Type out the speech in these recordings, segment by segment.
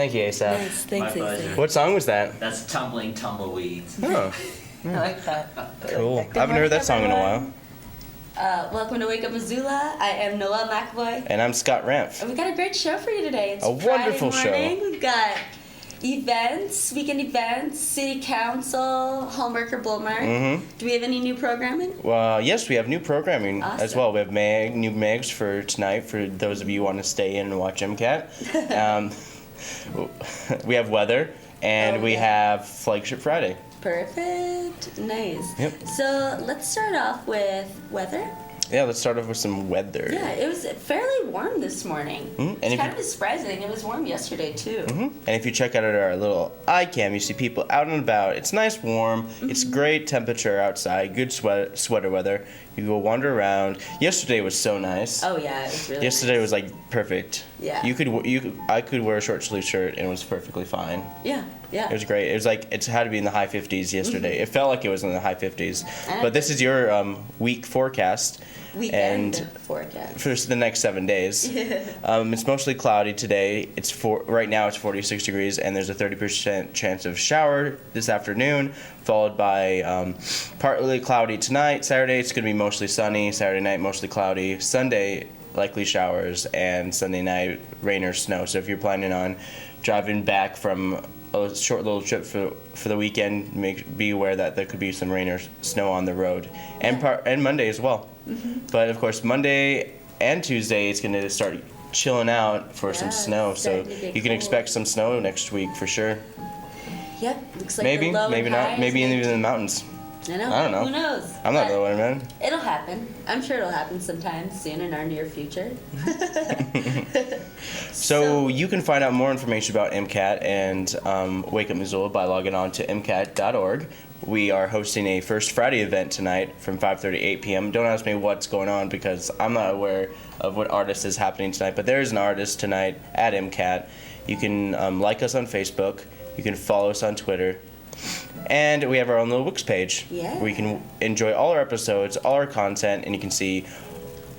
Thank you, ASAP. Nice, thanks, My pleasure. ASAP. What song was that? That's Tumbling Tumbleweeds. Oh, I like that. cool. I Good haven't heard morning, that song in a while. everyone. Welcome to Wake Up Missoula. I am Noelle McAvoy. And I'm Scott Ramph. And we've got a great show for you today. It's A wonderful show. Friday morning. We've got events, weekend events, city council, Hallmark or Bloomer. Mm-hmm. Do we have any new programming? Well, yes, we have new programming as Awesome. well. We have new Megs for tonight for those of you who want to stay in and watch MCAT. We have weather, and we have Flagship Friday. Perfect. Nice. Yep. So let's start off with weather. Yeah, let's start off with some weather. Yeah, it was fairly warm this morning. Mhm. And It's if kind of surprising. It was warm yesterday too. And if you check out our little iCam, you see people out and about. It's nice, warm. It's great temperature outside. Good sweater weather. You go wander around. Yesterday was so nice. Oh yeah, it was really Yesterday nice. was like perfect. Yeah. I could wear a short sleeve shirt and it was perfectly fine. Yeah, yeah. It was great. It was like it had to be in the high 50s yesterday. It felt like it was in the high 50s. But this is your week forecast. Weekend And forecast. for the next 7 days. It's mostly cloudy today. Right now it's 46 degrees, and there's a 30% chance of shower this afternoon, followed by partly cloudy tonight. Saturday it's going to be mostly sunny. Saturday night mostly cloudy. Sunday likely showers, and Sunday night rain or snow. So if you're planning on driving back from a short little trip for the weekend, be aware that there could be some rain or snow on the road, and Monday as well. But of course, Monday and Tuesday it's going to start chilling out for some snow, it's so starting to get you can cold. expect some snow next week for sure. Yep, looks like Maybe, the low maybe and not. highs Maybe make- even in the mountains. I know. I don't know. Who knows? I'm not But the one, man. It'll happen. I'm sure it'll happen sometime soon in our near future. So you can find out more information about MCAT and Wake Up Missoula by logging on to MCAT.org. We are hosting a First Friday event tonight from 5:30 to 8 p.m. Don't ask me what's going on because I'm not aware of what artist is happening tonight, but there is an artist tonight at MCAT. You can like us on Facebook. You can follow us on Twitter. And we have our own little Wix page where you can enjoy all our episodes, all our content, and you can see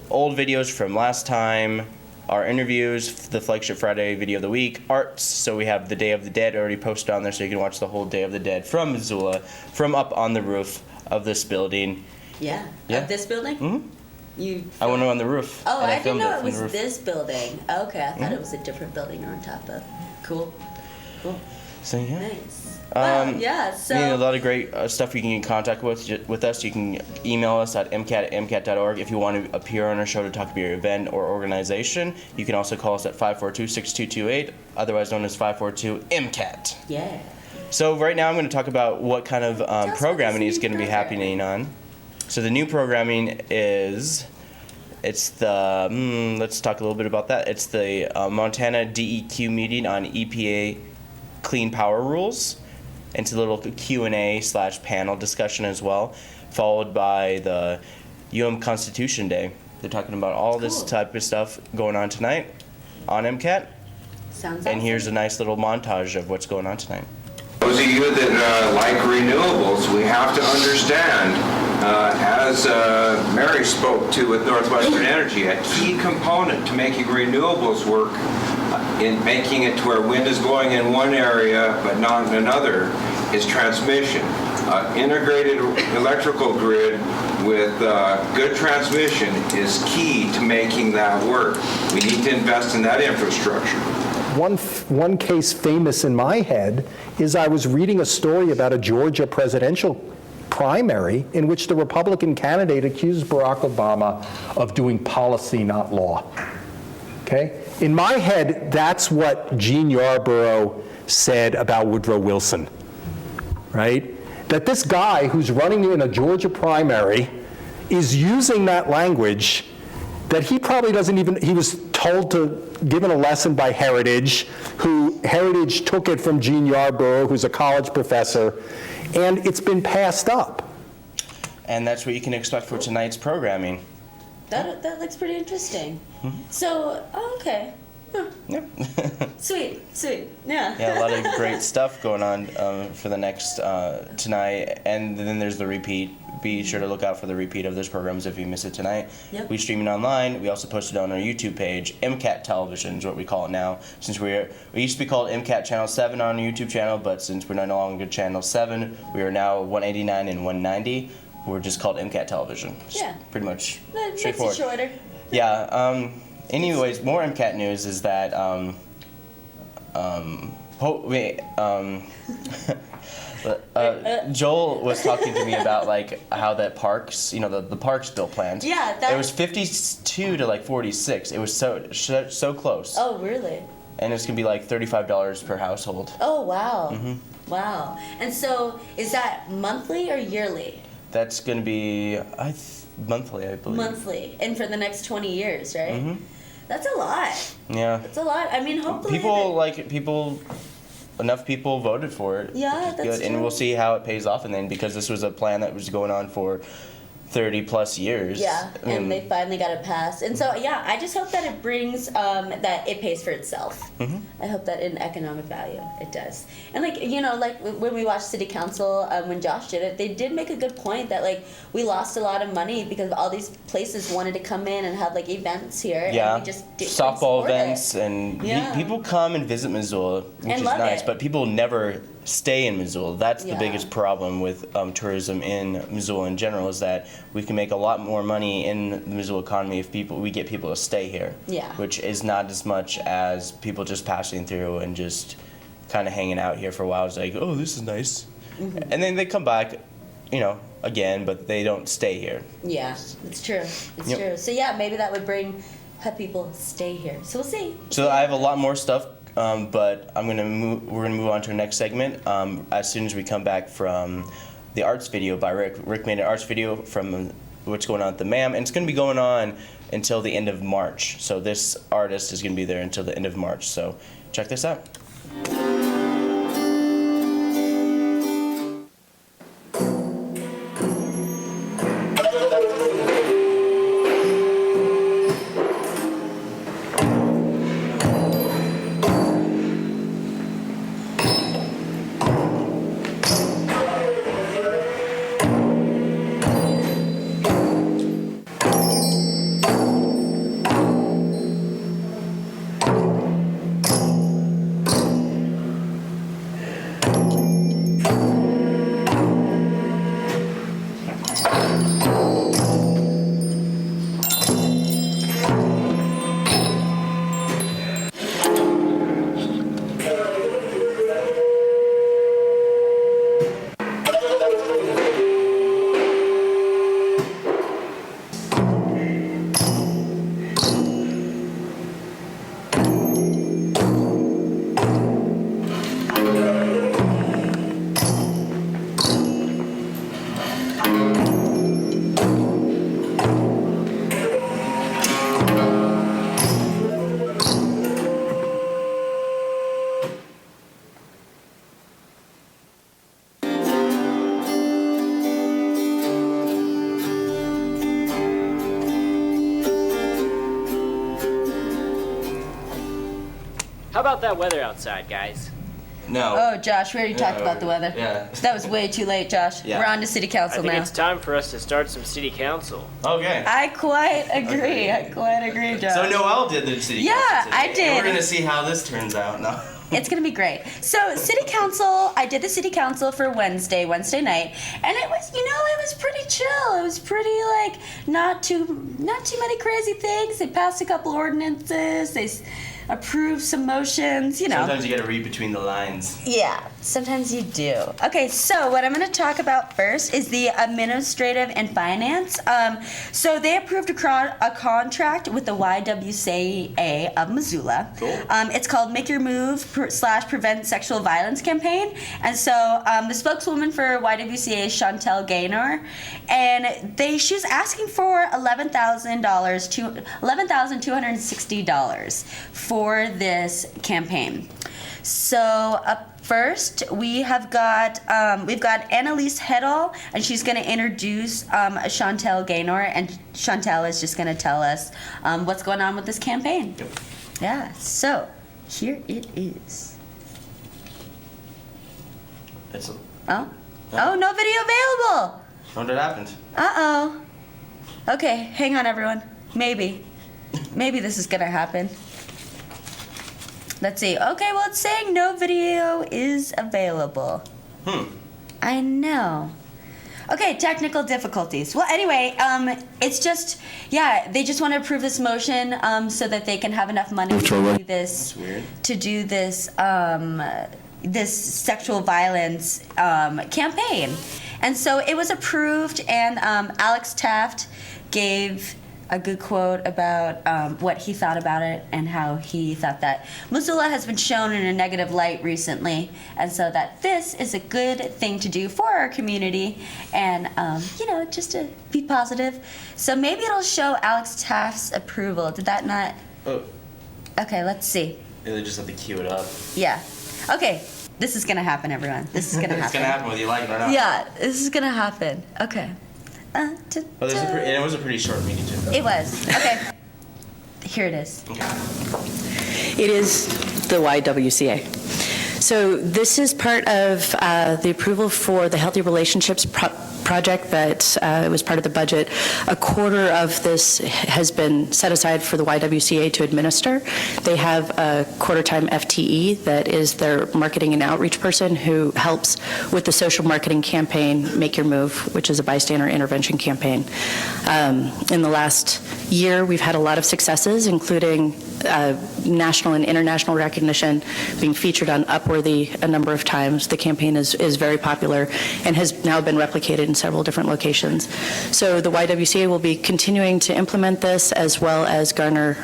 old videos from last time, our interviews, the Flagship Friday video of the week, arts. So we have the Day of the Dead already posted on there, so you can watch the whole Day of the Dead from Missoula, from up on the roof of this building. Yeah. Yeah. Of this building? Mm-hmm. I went on the roof. Oh, and I didn't filmed know it it from the was roof. this building. Okay, I thought it was a different building you're on top of. Cool. Cool. So yeah. Nice. Wow, yeah, so... a lot of great stuff you can get in contact with us. You can email us at mcat@mcat.org if you want to appear on our show to talk about your event or organization. You can also call us at 542-6228, otherwise known as 542-MCAT. Yeah. So right now I'm going to talk about what kind of us programming about is this going to new be happening on. So the new programming it's the, let's talk a little bit about that. It's the Montana DEQ meeting on EPA Clean Power Rules. It's a little Q&A/panel discussion as well, followed by the Constitution Day. They're talking about all this type of stuff going on tonight on MCAT. Sounds And awesome. here's a nice little montage of what's going on tonight. Those of you that like renewables, we have to understand, as Mary spoke to with Northwestern Energy, a key component to making renewables work in making it to where wind is blowing in one area but not in another is transmission. Integrated electrical grid with good transmission is key to making that work. We need to invest in that infrastructure. One case famous in my head is I was reading a story about a Georgia presidential primary in which the Republican candidate accused Barack Obama of doing policy, not law. Okay? In my head, that's what Gene Yarborough said about Woodrow Wilson, right? That this guy who's running in a Georgia primary is using that language that he probably doesn't even, he was told to, given a lesson by Heritage, who Heritage took it from Gene Yarborough, who's a college professor, and it's been passed up. And that's what you can expect for tonight's programming. That looks pretty interesting. So, okay. Huh. Yep. Sweet. Yeah. Yeah, a lot of great stuff going on for the next tonight, and then there's the repeat be sure to look out for the repeat of those programs if you miss it tonight. Yep. We stream it online. We also post it on our YouTube page. MCAT Television is what we call it now. Since we used to be called MCAT Channel 7 on our YouTube channel, but since we're no longer Channel 7, we are now 189 and 190. We're just called MCAT Television. Just Yeah. pretty much That makes it straightforward. shorter. Yeah. Anyways, more MCAT news is that Joel was talking to me about like how that parks, the parks bill planned. Yeah, it was 52 to like 46. It was so close. Oh, really? And it's gonna be like $35 per household. Oh, wow. Mm-hmm. Wow. And so, is that monthly or yearly? That's gonna be monthly, I believe. Monthly. And for the next 20 years, right? Mhm. That's a lot. Yeah. That's a lot. I mean, hopefully. Enough people voted for it. Yeah, which is that's good. And true. we'll see how it pays off. And then because this was a plan that was going on for 30 plus years. Yeah, I mean, and they finally got it passed. And so, yeah, I just hope that it brings, that it pays for itself. Mhm. I hope that in economic value, it does. And, like, when we watched City Council, when Josh did it, they did make a good point that, like, we lost a lot of money because all these places wanted to come in and have, like, events here. yeah, And we just didn't softball support events, it. and Yeah. people come and visit Missoula, which And is love nice. it. But people never stay in Missoula. That's the Yeah. biggest problem with tourism in Missoula in general, is that we can make a lot more money in the Missoula economy if we get people to stay here. Yeah. Which is not as much as people just passing through and just kind of hanging out here for a while. It's like, oh, this is nice, Mm-hmm. and then they come back, again, but they don't stay here. Yeah, it's true. It's Yep. true. So, yeah, maybe that would have people stay here. So, we'll see. So I have a lot more stuff, but we're gonna move on to our next segment as soon as we come back from the arts video by Rick. Rick made an arts video from what's going on at the MAM, and it's gonna be going on until the end of March. So this artist is gonna be there until the end of March. So check this out. How about that weather outside, guys? No. Oh, Josh, we already talked about the weather. Yeah. That was way too late, Josh. Yeah. We're on to City I Council think now. it's time for us to start some city council. Okay. I quite agree. Agreed. I quite agree, Josh. So Noelle did the city Yeah, council today, I and did. we're gonna see how this turns out. No. It's gonna be great. So City Council, I did the City Council for Wednesday night, and it was, it was pretty chill. It was pretty like not too many crazy things. They passed a couple ordinances. They approved some motions. Sometimes you gotta read between the lines. Yeah, sometimes you do. Okay, so what I'm going to talk about first is the administrative and finance. So they approved a contract with the YWCA of Missoula. Cool. It's called Make Your Move / Prevent Sexual Violence Campaign. And so the spokeswoman for YWCA is Chantel Gaynor, and she's asking for $11,260 for this campaign. So up first, we've got Annalise Heddle, and she's going to introduce Chantel Gaynor, and Chantel is just going to tell us what's going on with this campaign. Yep. Yeah. So here it is. It's Oh, no video available. Wonder what happened. Uh-oh. Okay, hang on, everyone. Maybe this is gonna happen. Let's see. Okay, well, it's saying no video is available. I know. Okay, technical difficulties. Well, anyway, it's just, they just want to approve this motion so that they can have enough money to do this. That's weird. To do this, this sexual violence campaign. And so it was approved, and Alex Taft gave a good quote about what he thought about it and how he thought that Missoula has been shown in a negative light recently, and so that this is a good thing to do for our community, and just to be positive. So maybe it'll show Alex Taft's approval. Did that not? Oh, Okay, let's see. they just have to cue it up. Yeah. Okay, this is gonna happen, everyone. This is gonna happen. It's gonna happen whether you like it or not. Yeah, this is gonna happen. Okay. But and it was a pretty short meeting too. It was. Okay. Here it is. It is the YWCA. So this is part of the approval for the Healthy Relationships project that was part of the budget. A quarter of this has been set aside for the YWCA to administer. They have a quarter-time FTE that is their marketing and outreach person who helps with the social marketing campaign, Make Your Move, which is a bystander intervention campaign. In the last year, we've had a lot of successes, including national and international recognition, being featured on Upworthy a number of times. The campaign is very popular and has now been replicated in several different locations. So the YWCA will be continuing to implement this as well as garner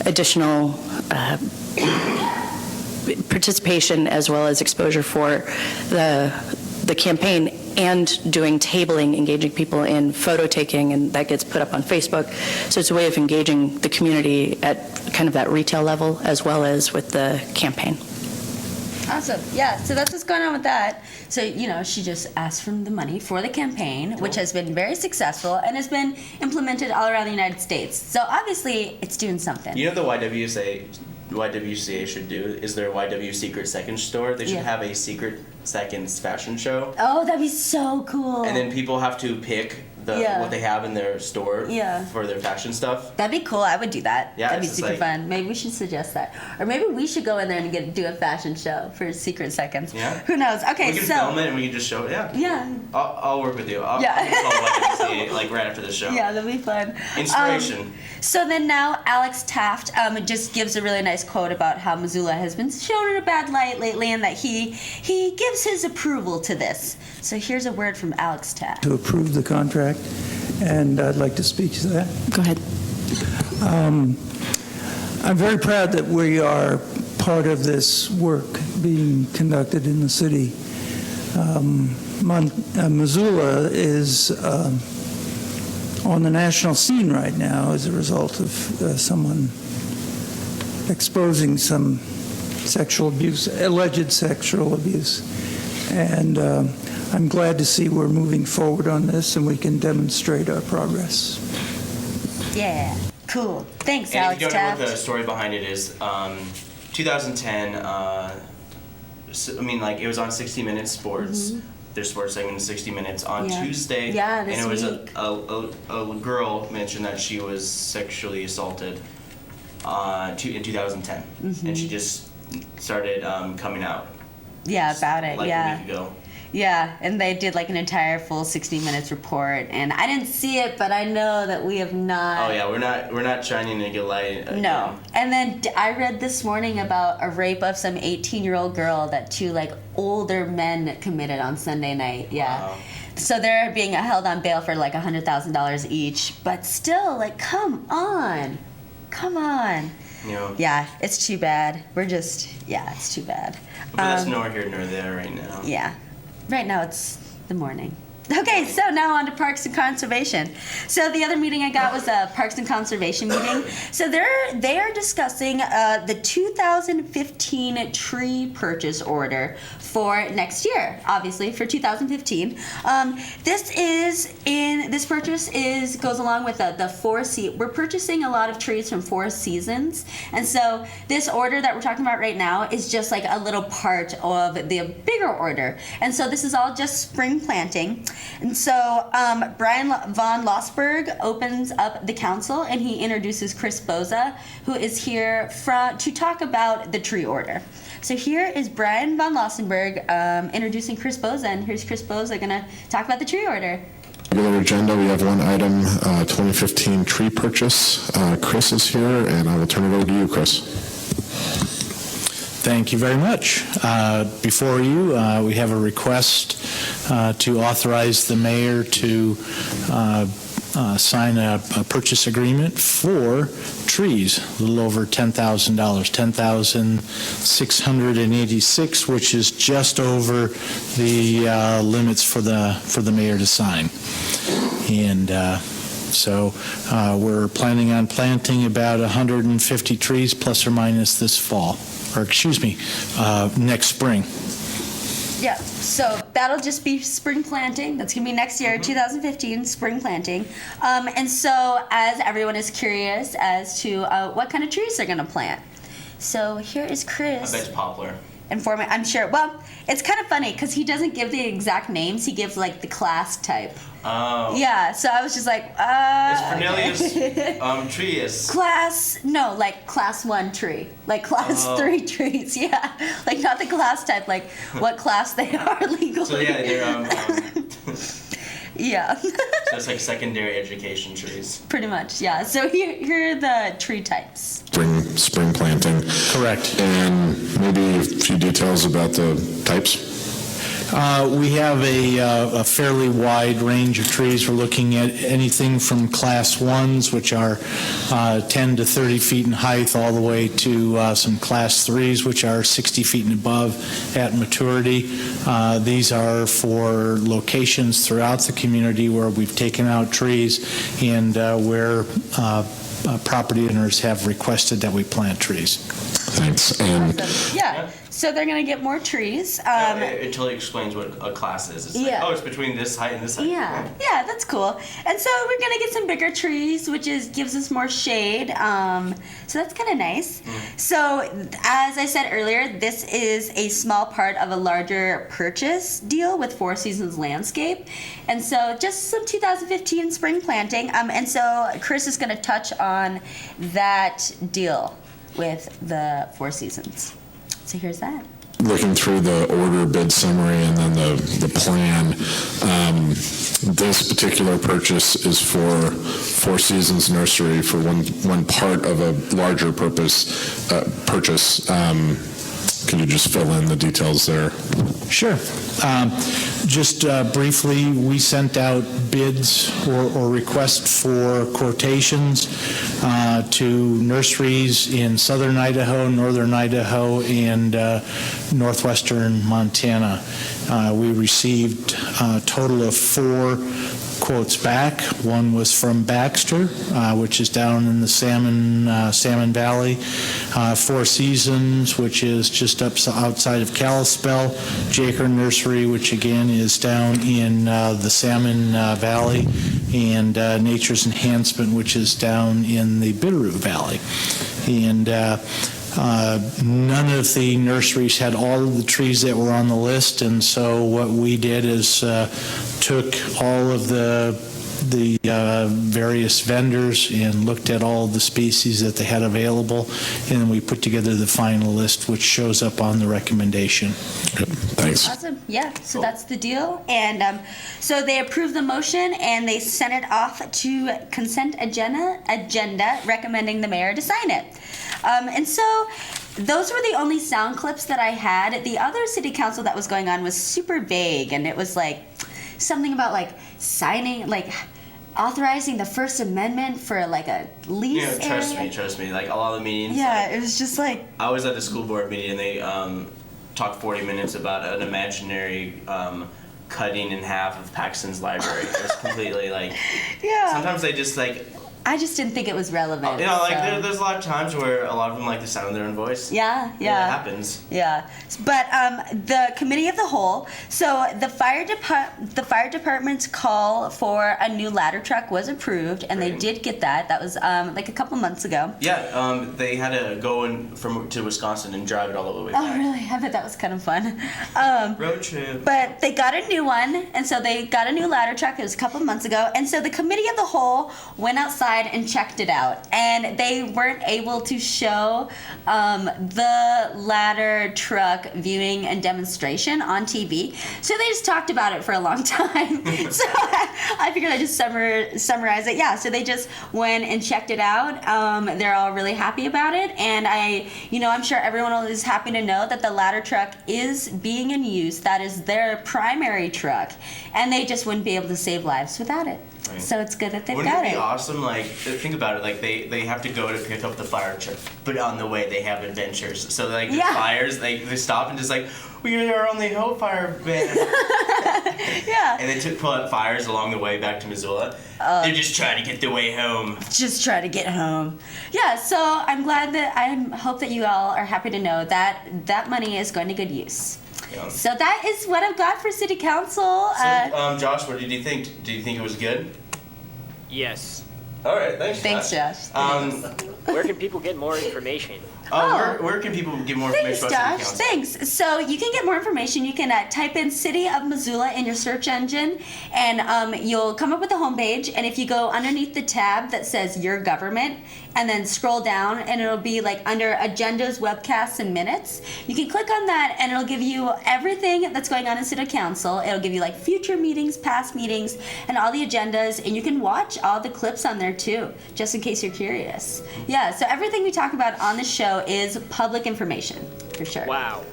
additional participation as well as exposure for the campaign, and doing tabling, engaging people in photo taking, and that gets put up on Facebook. So it's a way of engaging the community at kind of that retail level as well as with the campaign. Awesome. Yeah, so that's what's going on with that. So, she just asked for the money for the campaign, which has been very successful and has been implemented all around the United States. So obviously, it's doing something. You know the YWCA should do is their YW Secret Seconds store. They should have a Secret Seconds fashion show. Oh, that'd be so cool. And then people have to pick what they have in their store for their fashion stuff. That'd be cool. I would do that. Yeah, that'd be it's super like- fun. Maybe we should suggest that, or maybe we should go in there and do a fashion show for Secret Seconds. Yeah. Who knows? Okay, We can so film it and we can just show it. Yeah. yeah, I'll work with you. I'll call YWCA like right after the show. yeah, that'd be fun. Inspiration. So then now Alex Taft just gives a really nice quote about how Missoula has been shown in a bad light lately, and that he gives his approval to this. So here's a word from Alex Taft. To approve the contract, and I'd like to speak to that. Go ahead. I'm very proud that we are part of this work being conducted in the city. Missoula is on the national scene right now as a result of someone exposing some sexual abuse, alleged sexual abuse. And I'm glad to see we're moving forward on this and we can demonstrate our progress. Yeah, cool. Thanks, And Alex if you don't know Taft. what the story behind it is, 2010, it was on 60 Minutes Sports. Their sports segment is 60 Minutes on Yeah. Tuesday. Yeah, this and it was week. a girl mentioned that she was sexually assaulted in 2010. And she just started coming out. Yeah, about it. Like yeah. a week ago. Yeah, and they did like an entire full 60 Minutes report, and I didn't see it, but I know that we have not. Oh yeah, we're not shining a good light. Again. No. And then I read this morning about a rape of some 18-year-old girl that two older men committed on Sunday night. Yeah. Wow. So they're being held on bail for like $100,000 each, but still, come on. Come on. Yeah, it's too bad. It's too bad. But that's nor here nor there right now. Yeah. Right now it's the morning. Okay, so now on to Parks and Conservation. So the other meeting I got was a Parks and Conservation meeting. So they are discussing the 2015 tree purchase order for next year, obviously for 2015. This purchase goes along with the we're purchasing a lot of trees from Four Seasons, and so this order that we're talking about right now is just like a little part of the bigger order. And so this is all just spring planting. And so Brian von Lossberg opens up the council, and he introduces Chris Boza, who is here to talk about the tree order. So here is Brian von Lossberg introducing Chris Boza, and here's Chris Boza going to talk about the tree order. Regular agenda, we have one item, 2015 tree purchase. Chris is here, and I will turn it over to you, Chris. Thank you very much. Before you, we have a request to authorize the mayor to sign a purchase agreement for trees, a little over $10,000, $10,686, which is just over the limits for the mayor to sign. And so we're planning on planting about 150 trees plus or minus this fall, or excuse me, next spring. Yeah, so that'll just be spring planting. That's going to be next year, 2015, spring planting. And so as everyone is curious as to what kind of trees they're going to plant. So here is Chris. I bet it's poplar. Informing, I'm sure. Well, it's kind of funny because he doesn't give the exact names. He gives like the class type. Oh. Yeah, so I was just like, It's okay. Fernelius trees. Like class 1 tree. Like class 3 trees, yeah. Like not the class type, like what class they are legally. So yeah, they're yeah. so it's like secondary education trees. Pretty much, yeah. So here are the tree types. Spring planting. Correct. And maybe a few details about the types. We have a fairly wide range of trees. We're looking at anything from class 1s, which are 10 to 30 feet in height, all the way to some class 3s, which are 60 feet and above at maturity. These are for locations throughout the community where we've taken out trees and where property owners have requested that we plant trees. Thanks. And Awesome. Yeah. So they're going to get more trees. It totally explains what a class is. It's Yeah. like, oh, it's between this height and this height. Yeah, that's cool. And so we're gonna get some bigger trees, which gives us more shade. So that's kind of nice. So as I said earlier, this is a small part of a larger purchase deal with Four Seasons Landscape, and so just some 2015 spring planting. And so Chris is gonna touch on that deal with the Four Seasons. So here's that. looking through the order bid summary and then the plan, this particular purchase is for Four Seasons Nursery for one part of a larger purchase. Can you just fill in the details there? Sure. Just briefly, we sent out bids or requests for quotations to nurseries in southern Idaho, northern Idaho, and northwestern Montana. We received a total of 4 quotes back. One was from Baxter, which is down in the Salmon Valley. Four Seasons, which is just outside of Kalispell. Jaker Nursery, which again is down in the Salmon Valley. And Nature's Enhancement, which is down in the Bitterroot Valley. And none of the nurseries had all of the trees that were on the list, and so what we did is took all of the various vendors and looked at all the species that they had available, and then we put together the final list, which shows up on the recommendation. Good. Thanks. Awesome. Yeah, so that's the deal. And so they approved the motion and they sent it off to consent agenda recommending the mayor to sign it. And so those were the only sound clips that I had. The other city council that was going on was super vague, and it was like something about like signing, like authorizing the First Amendment for like a lease area. Trust me. Like a lot of the meetings. Yeah, like, it was just like. I was at the school board meeting and they talked 40 minutes about an imaginary cutting in half of Paxton's library. It was completely like. Yeah. Sometimes they just like I just didn't think it was relevant. You know, like so. there's a lot of times where a lot of them like the sound of their own voice. Yeah. It happens. Yeah, but the committee of the whole. So the fire department's call for a new ladder truck was approved, and they did get that. That was like a couple months ago. Yeah, they had to go to Wisconsin and drive it all the way back. Oh, really? I bet that was kind of fun. Road trip. But they got a new one, and so they got a new ladder truck. It was a couple of months ago, and so the committee of the whole went outside and checked it out, and they weren't able to show the ladder truck viewing and demonstration on TV, so they just talked about it for a long time. So I figured I'd just summarize it. Yeah, so they just went and checked it out. They're all really happy about it, and I'm sure everyone is happy to know that the ladder truck is being in use. That is their primary truck, and they just wouldn't be able to save lives without it. Right. So it's good that they've Wouldn't got it it. be awesome? Like, think about it. Like, they have to go to pick up the fire truck, but on the way they have adventures. So like the fires, they stop and just like, we are on the Hellfire band. Yeah. And they pull out fires along the way back to Missoula. They're just trying to get their way home. Just try to get home. Yeah. So I'm glad that I hope that you all are happy to know that that money is going to good use. Yeah. So that is what I've got for City Council. So, Josh, what did you think? Did you think it was good? Yes. All right, thanks, Josh. Where can people get more information? Where can people get more information about City Council? Thanks. So you can get more information. You can type in City of Missoula in your search engine, and you'll come up with a homepage. And if you go underneath the tab that says Your Government, and then scroll down, and it'll be like under Agendas, Webcasts, and Minutes. You can click on that, and it'll give you everything that's going on in City Council. It'll give you like future meetings, past meetings, and all the agendas, and you can watch all the clips on there too, just in case you're curious. Yeah, so everything we talk about on the show is public information, for sure. Wow.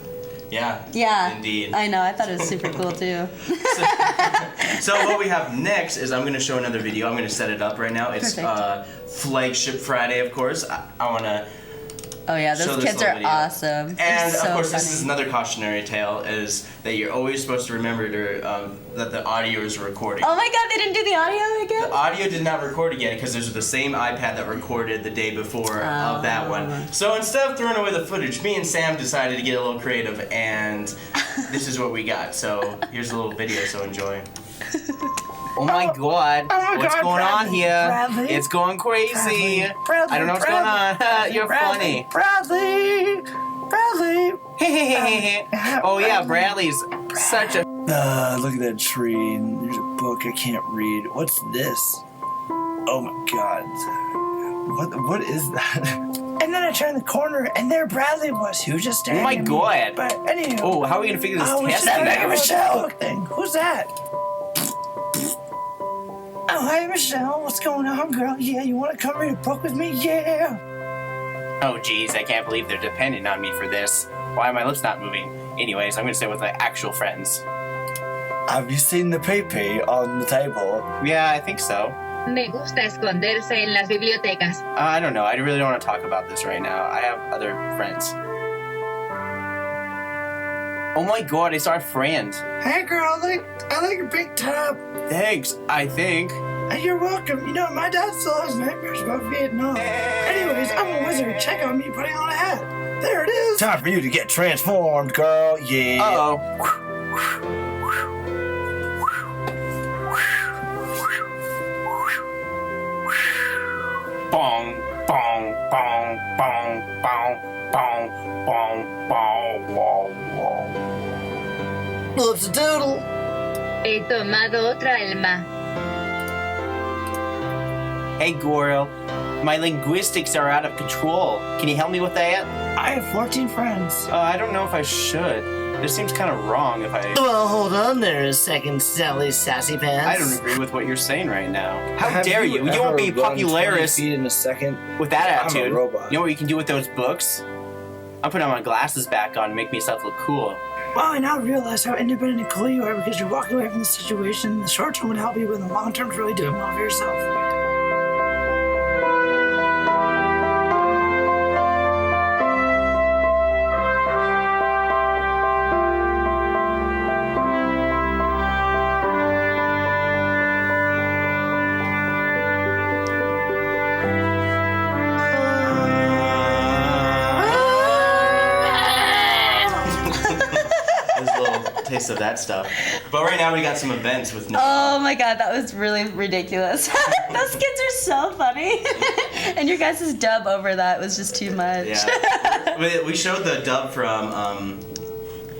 Yeah, indeed. I know, I thought it was super cool too. So what we have next is I'm going to show another video. I'm going to set it up right now. It's Flagship Friday, of course. I want to Oh yeah, those kids are awesome. And so of course, funny. this is another cautionary tale: is that you're always supposed to remember that the audio is recording. Oh my God, they didn't do the audio again? The audio did not record again because there's the same iPad that recorded the day before of that one. So instead of throwing away the footage, me and Sam decided to get a little creative, and this is what we got. So here's a little video. So enjoy. Oh my God! What's going on here? Bradley. It's going crazy. Bradley, I don't know what's going on. You're funny. Bradley. Oh yeah, Bradley's such a. Look at that tree. There's a book I can't read. What's this? Oh my God! What is that? And then I turned the corner, and there Bradley was. He was just staring. Oh my at me. God! But anyway. Oh, how are we gonna figure this test that thing Mega out? Michelle thing. Who's that? Oh, hi, Michelle. What's going on, girl? Yeah, you want to come read a book with me? Yeah. Oh geez, I can't believe they're dependent on me for this. Why are my lips not moving? Anyways, I'm gonna stay with my actual friends. Have you seen the PP on the table? Yeah, I think so. Me gusta esconderse en las bibliotecas. I don't know. I really don't want to talk about this right now. I have other friends. Oh my God, it's our friend. Hey, girl, I like your big top. Thanks, I think. You're welcome. You know, my dad still has nightmares about Vietnam. Anyways, I'm a wizard. Check on me putting on a hat. There it is. Time for you to get transformed, girl. Yeah. Uh-oh. Bong, bong, bong, bong, bong, bong, bong, bong, bong, bong. What's a doodle? He tomado otra alma. Hey, Goro. My linguistics are out of control. Can you help me with that? I have 14 friends. I don't know if I should. This seems kind of wrong if I... Well, hold on there a second, Sally Sassy Pants. I don't agree with what you're saying right now. How Have dare you? You won't be ever run 20 popularis feet in a second? with that I'm a attitude. robot. You know what you can do with those books? I'm putting my glasses back on and make myself look cool. Well, I now realize how independent and cool you are because you're walking away from the situation. The short term would help you, but in the long term, really doing well for yourself. taste of that stuff. But right now we got some events with Noelle. Oh my god, that was really ridiculous. Those kids are so funny. And your guys' dub over that was just too much. Yeah. We showed the dub from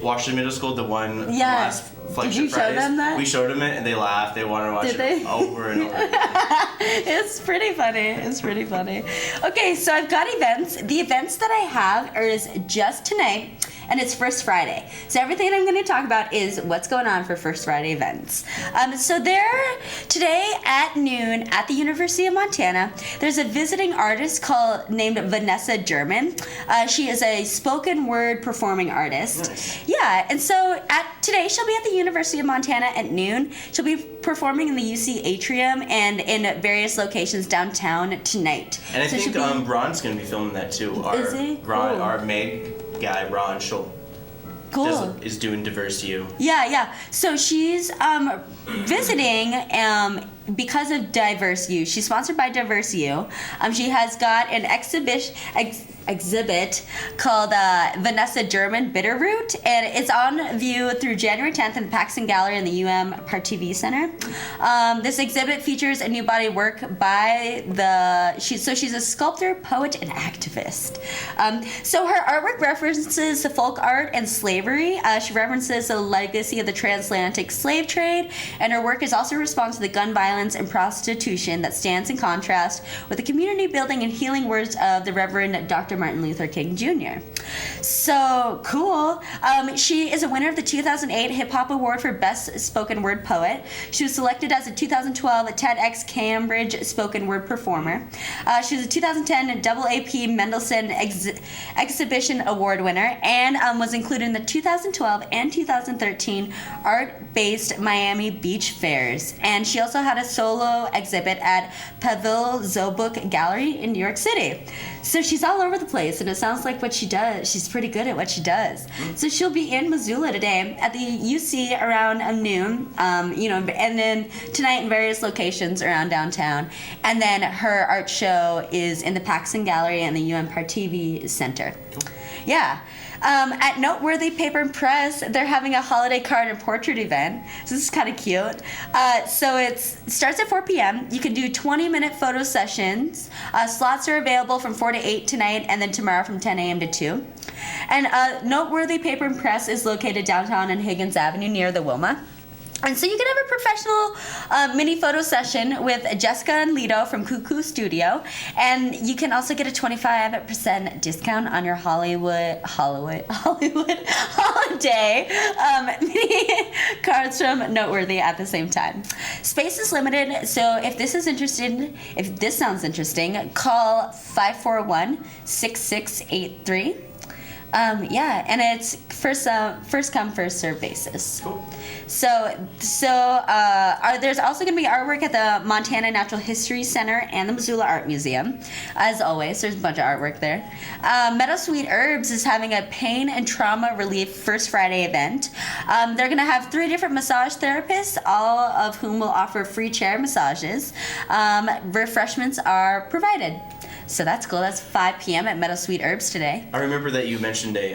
Washington Middle School, the one from last Flagship Did you Fridays. show them that? We showed them it and they laughed. They wanted to watch it over and over again. It's pretty funny. Okay, so I've got events. The events that I have is just tonight, and it's First Friday. So everything I'm going to talk about is what's going on for First Friday events. So there, today at noon at the University of Montana, there's a visiting artist named Vanessa German. She is a spoken word performing artist. Nice. Yeah, and so today she'll be at the University of Montana at noon. She'll be performing in the UC Atrium and in various locations downtown tonight. And I think Ron's going to be filming that too. Is he? Ron, Cool. our maid guy, Ron Schul, Cool. is doing Diverse You. Yeah. So she's visiting because of Diverse You. She's sponsored by Diverse You. She has got an exhibit called Vanessa German Bitterroot, and it's on view through January 10th in the Paxton Gallery in the Park TV Center. This exhibit features a new body of work by she's a sculptor, poet, and activist. So her artwork references the folk art and slavery. She references the legacy of the transatlantic slave trade, and her work is also a response to the gun violence and prostitution that stands in contrast with the community building and healing words of the Reverend Dr. Martin Luther King Jr. So cool. She is a winner of the 2008 Hip Hop Award for Best Spoken Word Poet. She was selected as a 2012 TEDx Cambridge Spoken Word Performer. She was a 2010 AAP Mendelssohn Exhibition Award winner and was included in the 2012 and 2013 Art-Based Miami Beach Fairs. And she also had a solo exhibit at Pavel Zobuk Gallery in New York City. So she's all over the place, and it sounds like what she does. She's pretty good at what she does. So she'll be in Missoula today at the UC around noon, and then tonight in various locations around downtown. And then her art show is in the Paxton Gallery and the Park TV Center. Yeah. At Noteworthy Paper and Press, they're having a holiday card and portrait event. So this is kind of cute. So it starts at 4 p.m. You can do 20-minute photo sessions. Slots are available from 4 to 8 tonight, and then tomorrow from 10 a.m. to 2. And Noteworthy Paper and Press is located downtown on Higgins Avenue near the Wilma. And so you can have a professional mini photo session with Jessica and Lito from Cuckoo Studio. And you can also get a 25% discount on your Hollywood holiday mini cards from Noteworthy at the same time. Space is limited, so if this sounds interesting, call 541-6683. And it's first come, first serve basis. Cool. So there's also going to be artwork at the Montana Natural History Center and the Missoula Art Museum. As always, there's a bunch of artwork there. Meadowsweet Herbs is having a pain and trauma relief First Friday event. They're going to have 3 different massage therapists, all of whom will offer free chair massages. Refreshments are provided. So that's cool. That's 5 p.m. at Meadowsweet Herbs today. I remember that you mentioned a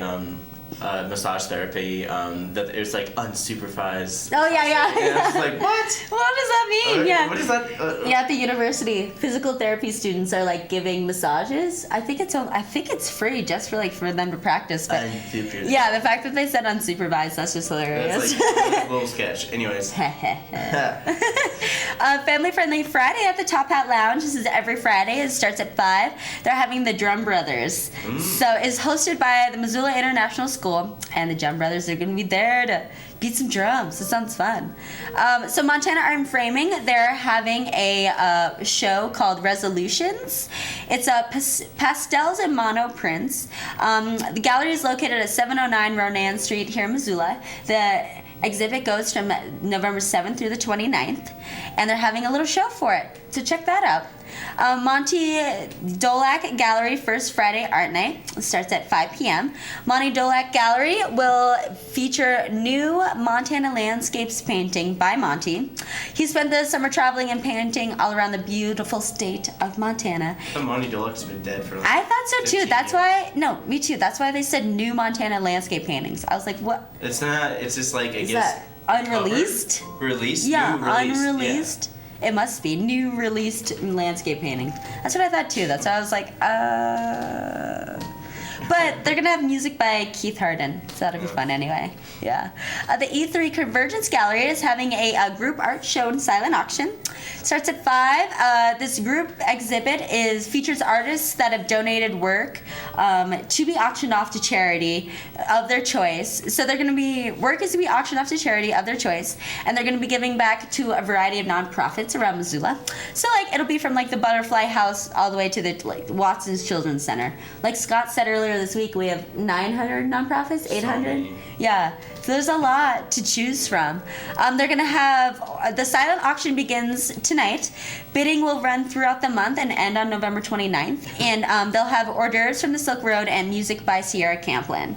massage therapy that it was like unsupervised. Oh yeah. And I was like, what? What does that mean? Yeah. What is that? At the university, physical therapy students are like giving massages. I think it's free just for them to practice. But yeah, the fact that they said unsupervised, that's just hilarious. It's like a little sketch. Anyways. Family Friendly Friday at the Top Hat Lounge. This is every Friday. It starts at 5. They're having the Drum Brothers. So it's hosted by the Missoula International School, and the Drum Brothers are going to be there to beat some drums. It sounds fun. So Montana Art and Framing, they're having a show called Resolutions. It's pastels and mono prints. The gallery is located at 709 Ronan Street here in Missoula. The exhibit goes from November 7th through the 29th, and they're having a little show for it. So check that out. Monty Dolak Gallery First Friday Art Night starts at 5 p.m. Monty Dolak Gallery will feature new Montana landscapes painting by Monty. He spent the summer traveling and painting all around the beautiful state of Montana. The Monty Dolak's been dead for like I thought so too. 15 That's years. why, no, me too. That's why they said new Montana landscape paintings. I was like, what? It's not, it's just like, I Is guess. that unreleased? covered? Released? Yeah, New released, unreleased. It must be new released landscape painting. That's what I thought too. That's why I was like, But they're gonna have music by Keith Harden, so that'll be fun anyway. Yeah. The E3 Convergence Gallery is having a group art show and silent auction. Starts at 5. This group exhibit features artists that have donated work to be auctioned off to charity of their choice. So work is to be auctioned off to charity of their choice, and they're gonna be giving back to a variety of nonprofits around Missoula. So like it'll be from like the Butterfly House all the way to the Watson's Children's Center. Like Scott said earlier this week, we have 900 nonprofits, 800. Yeah, so there's a lot to choose from. They're gonna have the silent auction begins tonight. Bidding will run throughout the month and end on November 29th. And they'll have hors d'oeuvres from the Silk Road and music by Sierra Camplin.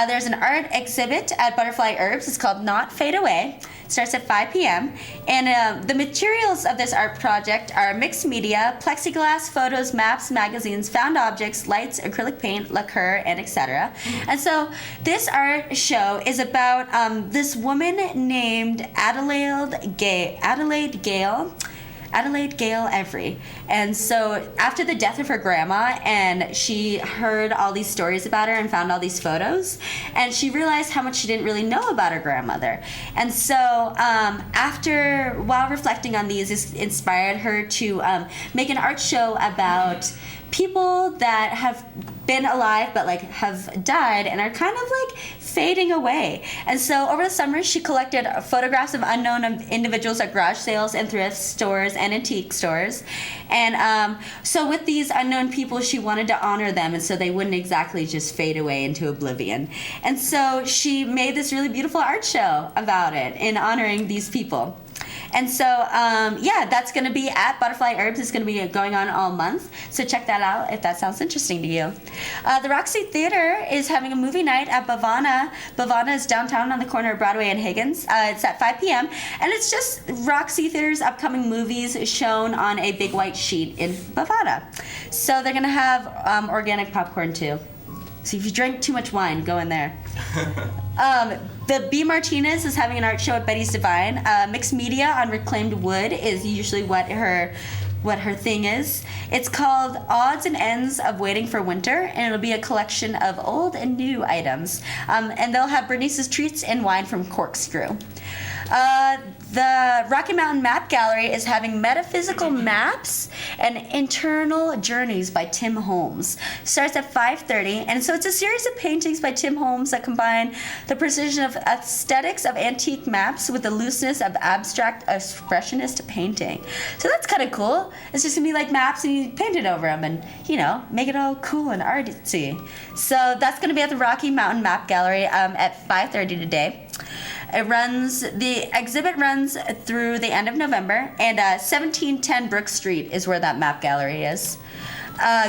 There's an art exhibit at Butterfly Herbs. It's called Not Fade Away. Starts at 5 p.m. And the materials of this art project are mixed media, plexiglass, photos, maps, magazines, found objects, lights, acrylic paint, lacquer, and etc. And so this art show is about this woman named Adelaide Gale Every. And so after the death of her grandma, and she heard all these stories about her and found all these photos, and she realized how much she didn't really know about her grandmother. And so while reflecting on these, it inspired her to make an art show about people that have been alive but like have died and are kind of like fading away. And so over the summer she collected photographs of unknown individuals at garage sales and thrift stores and antique stores. And so with these unknown people she wanted to honor them, and so they wouldn't exactly just fade away into oblivion. And so she made this really beautiful art show about it in honoring these people. And so, that's going to be at Butterfly Herbs. It's going to be going on all month. So check that out if that sounds interesting to you. The Roxy Theater is having a movie night at Bavana. Bavana is downtown on the corner of Broadway and Higgins. It's at 5 p.m. And it's just Roxy Theater's upcoming movies shown on a big white sheet in Bavana. So they're going to have organic popcorn too. So if you drink too much wine, go in there. The B. Martinez is having an art show at Betty's Divine. Mixed media on reclaimed wood is usually what her thing is. It's called Odds and Ends of Waiting for Winter, and it'll be a collection of old and new items. And they'll have Bernice's Treats and wine from Corkscrew. The Rocky Mountain Map Gallery is having metaphysical maps and internal journeys by Tim Holmes. Starts at 5:30, and so it's a series of paintings by Tim Holmes that combine the precision of aesthetics of antique maps with the looseness of abstract expressionist painting. So that's kind of cool. It's just gonna be like maps and you paint it over them and, make it all cool and artsy. So that's gonna be at the Rocky Mountain Map Gallery at 5:30 today. The exhibit runs through the end of November, and 1710 Brook Street is where that map gallery is.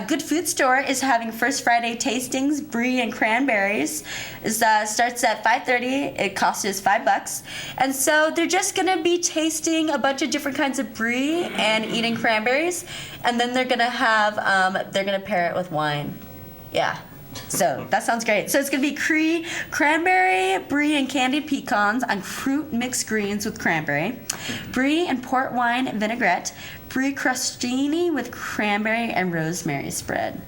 Good Food Store is having First Friday tastings, brie and cranberries. Starts at 5:30. It costs us $5, and so they're just gonna be tasting a bunch of different kinds of brie and eating cranberries, and then they're gonna have they're gonna pair it with wine. Yeah. So that sounds great. So it's going to be cranberry, brie, and candied pecans on fruit mixed greens with cranberry, brie and port wine vinaigrette, brie crostini with cranberry and rosemary spread.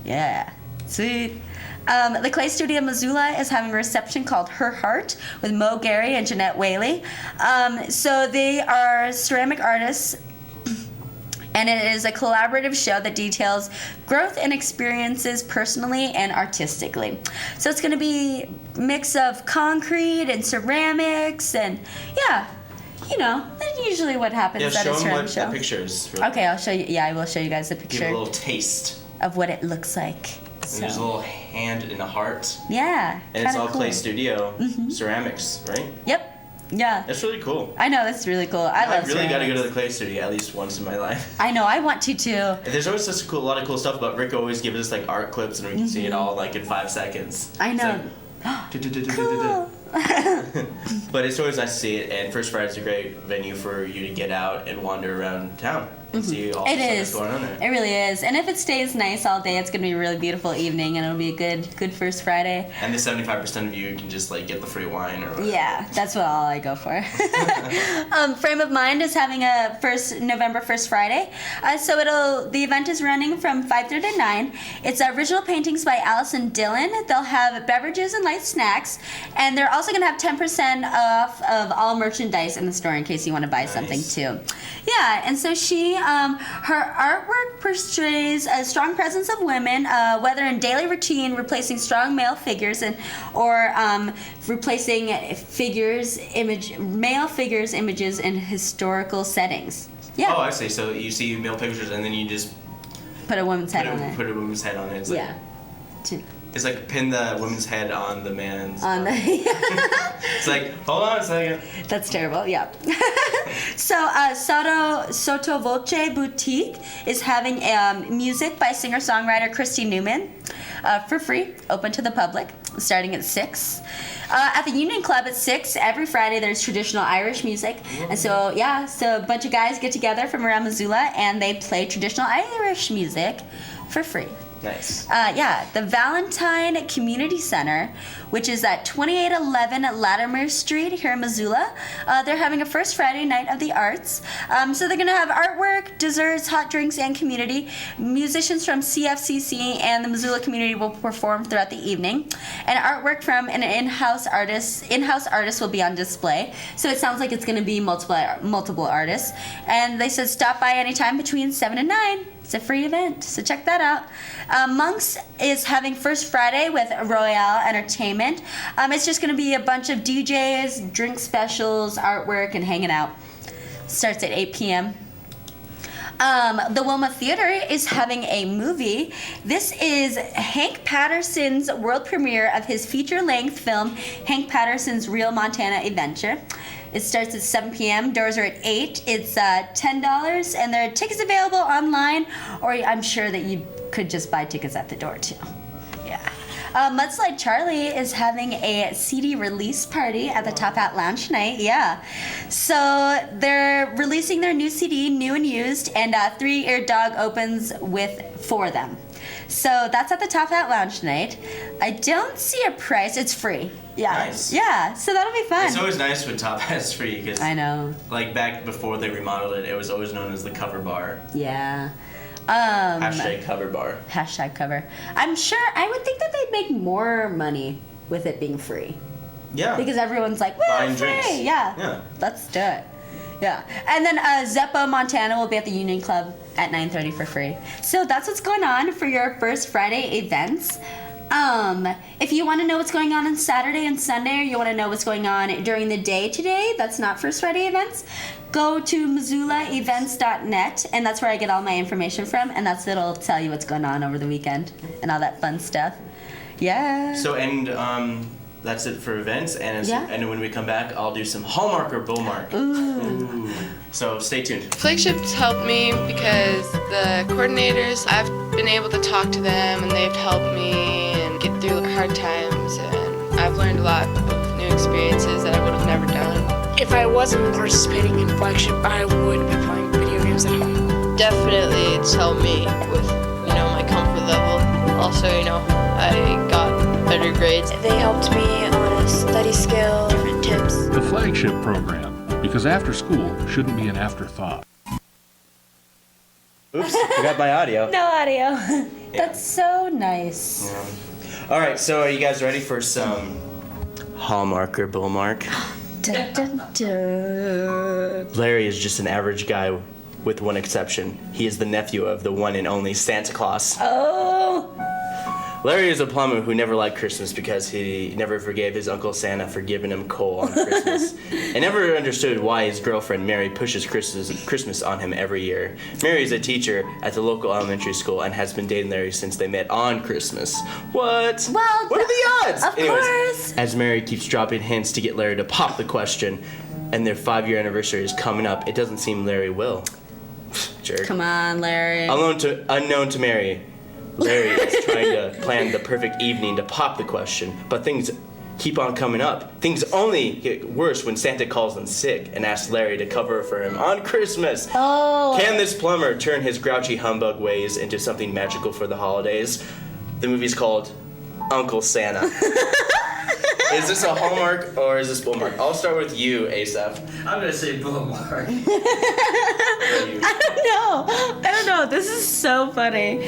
Yeah, sweet. The Clay Studio Missoula is having a reception called Her Heart with Mo Gary and Jeanette Whaley. So they are ceramic artists, and it is a collaborative show that details growth and experiences personally and artistically. So it's going to be a mix of concrete and ceramics, and that's usually what happens at a ceramic show. The pictures. Okay, I'll show you. Yeah, I will show you guys the picture. Give a little taste of what it looks like. And there's a little hand and a heart. Yeah. And it's all cool. Clay Studio ceramics, right? Yep. Yeah. That's really cool. I know, that's really cool. I love really got to go to ceramics. the clay studio at least once in my life. I know, I want to too. And there's always such a lot of cool stuff, but Rick always gives us like art clips and we can see it all like in 5 seconds. I know. Cool. But it's always nice to see it, and First Friday's a great venue for you to get out and wander around town and see all the stuff that's going on there. It really is. And if it stays nice all day, it's going to be a really beautiful evening, and it'll be a good First Friday. And the 75% of you can just like get the free wine or whatever. Yeah, that's what all I go for. Frame of Mind is having a November 1st Friday. The event is running from 5:30 to 9. It's original paintings by Allison Dillon. They'll have beverages and light snacks, and they're also going to have 10% off of all merchandise in the store in case you want to buy something too. Yeah, and so her artwork portrays a strong presence of women, whether in daily routine, replacing strong male figures, or replacing male figures images in historical settings. Yeah. Oh, I see. So you see male pictures and then you just put a woman's head on it. Put a woman's head on it. It's like, yeah. It's like pin the woman's head on the man's. It's like, hold on a second. That's terrible. Yeah. So Soto Voce Boutique is having music by singer-songwriter Christy Newman for free, open to the public, starting at 6. At the Union Club at 6 every Friday, there's traditional Irish music, and so a bunch of guys get together from around Missoula and they play traditional Irish music for free. Nice. The Valentine Community Center, which is at 2811 Latimer Street here in Missoula. They're having a First Friday Night of the Arts. So they're going to have artwork, desserts, hot drinks, and community. Musicians from CFCC and the Missoula community will perform throughout the evening. And artwork from an in-house artist will be on display. So it sounds like it's going to be multiple artists. And they said stop by anytime between 7 and 9. It's a free event, so check that out. Monks is having First Friday with Royale Entertainment. It's just going to be a bunch of DJs, drink specials, artwork, and hanging out. Starts at 8 p.m. The Wilma Theater is having a movie. This is Hank Patterson's world premiere of his feature-length film, Hank Patterson's Real Montana Adventure. It starts at 7 p.m. Doors are at 8. It's $10, and there are tickets available online, or I'm sure that you could just buy tickets at the door, too. Yeah. Mudslide Charlie is having a CD release party at the Top Hat Lounge tonight. Yeah. So they're releasing their new CD, new and used, and 3 Ear Dog opens for them. So that's at the Top Hat Lounge tonight. I don't see a price. It's free. Yeah. Nice. Yeah, so that'll be fun. It's always nice when Top Hat's free because I know. Like back before they remodeled it, it was always known as the cover bar. Yeah. Hashtag cover bar. Hashtag cover. I would think that they'd make more money with it being free. Yeah. Because everyone's like, buying free. drinks. Yeah. Let's do it. Yeah. And then Zeppo Montana will be at the Union Club at 9:30 for free. So that's what's going on for your First Friday events. If you want to know what's going on Saturday and Sunday, or you want to know what's going on during the day today, that's not First Friday events, go to MissoulaEvents.net, and that's where I get all my information from, and it'll tell you what's going on over the weekend and all that fun stuff. Yeah. So, that's it for events, and when we come back, I'll do some Hallmark or Bullmark. Ooh. So stay tuned. Flagship's helped me because the coordinators, I've been able to talk to them, and they've helped me and get through hard times, and I've learned a lot of new experiences that I would have never done. If I wasn't participating in Flagship, I would be playing video games at home. Definitely, it's helped me with, my comfort level. Also, I got better grades. They helped me on a study skill, different tips. The Flagship program, because after school shouldn't be an afterthought. Oops, forgot my audio. No audio. That's so nice. Yeah. All right, so are you guys ready for some Hallmark or Bullmark? Dun, dun, dun. Larry is just an average guy with one exception. He is the nephew of the one and only Santa Claus. Oh. Larry is a plumber who never liked Christmas because he never forgave his Uncle Santa for giving him coal on Christmas, and never understood why his girlfriend Mary pushes Christmas on him every year. Mary is a teacher at the local elementary school and has been dating Larry since they met on Christmas. What? Well, what are the odds? Of course. As Mary keeps dropping hints to get Larry to pop the question, and their 5-year anniversary is coming up, it doesn't seem Larry will. Jerk. Come on, Larry. Unknown to Mary, Larry is trying to plan the perfect evening to pop the question, but things keep on coming up. Things only get worse when Santa calls in sick and asks Larry to cover for him on Christmas. Oh. Can this plumber turn his grouchy humbug ways into something magical for the holidays? The movie's called Uncle Santa. Is this a Hallmark or is this Bullmark? I'll start with you, Asaph. I'm gonna say Bullmark. I don't know. This is so funny.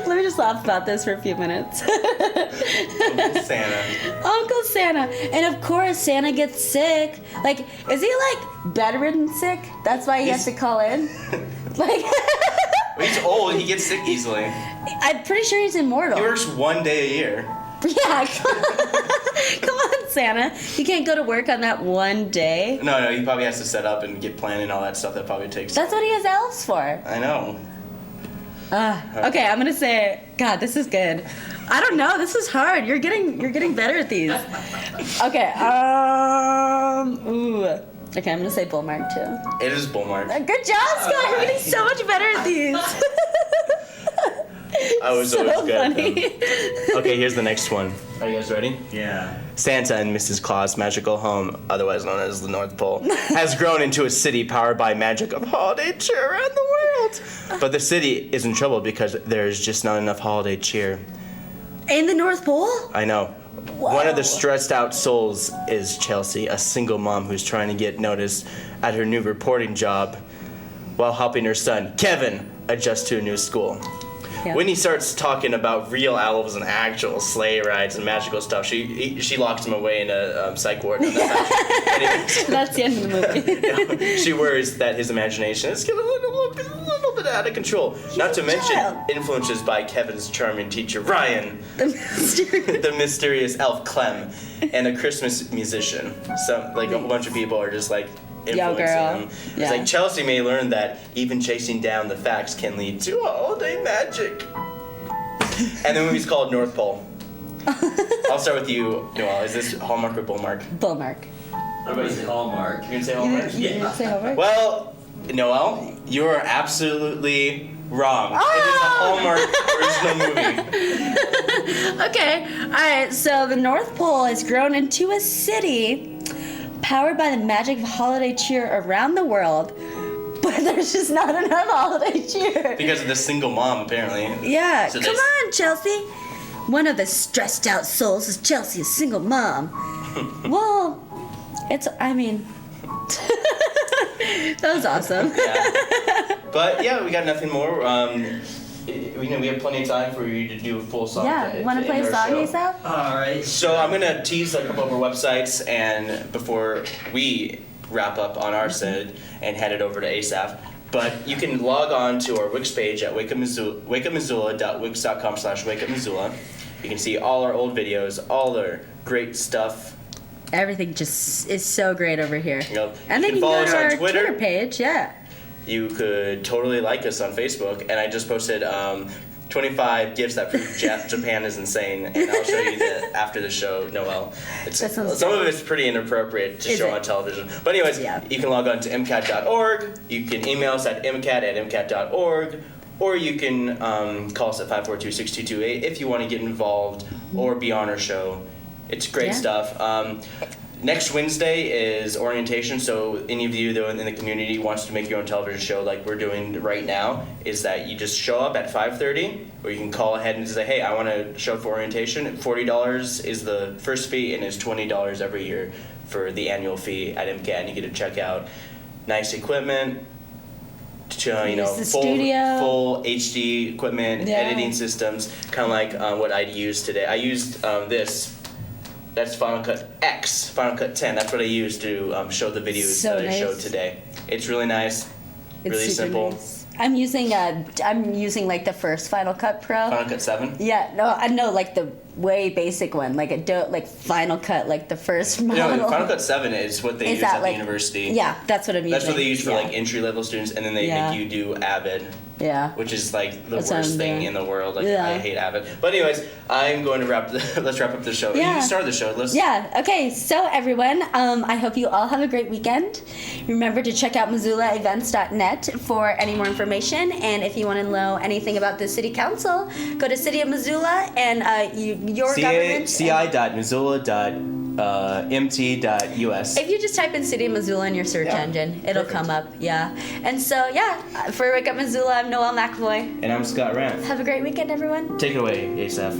Let me just laugh about this for a few minutes. Uncle Santa. Uncle Santa. And of course, Santa gets sick. Like, is he like bedridden sick? That's why he has to call in? Like, He's old. He gets sick easily. I'm pretty sure he's immortal. He works 1 day a year. Yeah, come on, Santa. You can't go to work on that one day. No, he probably has to set up and get planned and all that stuff. That probably takes. That's what he has elves for. I know. Okay, I'm gonna say, God, this is good. I don't know. This is hard. You're getting better at these. Okay. Okay, I'm gonna say Bullmark too. It is Bullmark. Good job, Scott. You're getting so much better at these. I was so always good funny. at them. Okay, here's the next one. Are you guys ready? Yeah. Santa and Mrs. Claus' magical home, otherwise known as the North Pole, has grown into a city powered by magic of holiday cheer around the world. But the city is in trouble because there's just not enough holiday cheer. In the North Pole? I know. One of the stressed out souls is Chelsea, a single mom who's trying to get noticed at her new reporting job while helping her son, Kevin, adjust to a new school. Yeah. When he starts talking about real elves and actual sleigh rides and magical stuff, she locks him away in a psych ward. That's the end of the movie. She worries that his imagination is getting a little bit out of control. Not to mention influences by Kevin's charming teacher Ryan, the mysterious elf Clem, and a Christmas musician. So a whole bunch of people are just like influencing him. It's like Chelsea may learn that even chasing down the facts can lead to holiday magic. And the movie's called North Pole. I'll start with you, Noelle. Is this Hallmark or Bullmark? Bullmark. I'm gonna say Hallmark. You're gonna say Hallmark? You're gonna say Hallmark? Well, Noelle, you are absolutely wrong. It is a Hallmark original movie. Okay. All right. So the North Pole has grown into a city powered by the magic of holiday cheer around the world, but there's just not enough holiday cheer. Because of the single mom, apparently. Yeah. So Come on, Chelsea. One of the stressed out souls is Chelsea, a single mom. Well, that was awesome. Yeah. But yeah, we got nothing more. We have plenty of time for you to do a full song. Yeah, want to play a song, Asaph? All right. So I'm gonna tease a couple of our websites, and before we wrap up on our side and head it over to Asaph. But you can log on to our Wix page at wakeupmissoula.wix.com/wakeupmissoula. You can see all our old videos, all our great stuff. Everything just is so great over here. Yep. And You then can you follow can us go to on our Twitter. page, yeah. You could totally like us on Facebook, and I just posted 25 gifts that prove Japan is insane, and I'll show you after the show, Noelle. Some of it's pretty inappropriate to show on television. But anyways, you can log on to mcat.org, you can email us at mcat@mcat.org, or you can call us at 542-6228 if you want to get involved or be on our show. It's great stuff. Next Wednesday is orientation, so any of you though in the community wants to make your own television show like we're doing right now, is that you just show up at 5:30, or you can call ahead and say, hey, I want to show up for orientation. $40 is the first fee, and it's $20 every year for the annual fee at MCAT, and you get to check out nice equipment, full HD equipment, editing systems, kind of like what I used today. I used this. That's Final Cut X, Final Cut 10. That's what I used to show the videos I showed today. It's really nice, really simple. Nice. I'm using like the first Final Cut Pro. Final Cut 7? Yeah, no, I know like the way basic one, like like Final Cut, like the first model. No, Final Cut 7 is what they use at the university. Yeah, that's what I'm using. That's what they use for like entry level students, and then they make you do Avid. Yeah. Which is like the That's worst thing in the world. Like I hate Avid. But anyways, I'm going to let's wrap up the show. Yeah. You started the show. Okay, so everyone, I hope you all have a great weekend. Remember to check out MissoulaEvents.net for any more information, and if you want to know anything about the City Council, go to City of Missoula and your government. ci.missoula.mt.us. If you just type in City of Missoula in your search engine, it'll come up. Yeah. And so, for Wake Up Missoula, I'm Noelle McAvoy. And I'm Scott Ranth. Have a great weekend, everyone. Take it away, Asaph.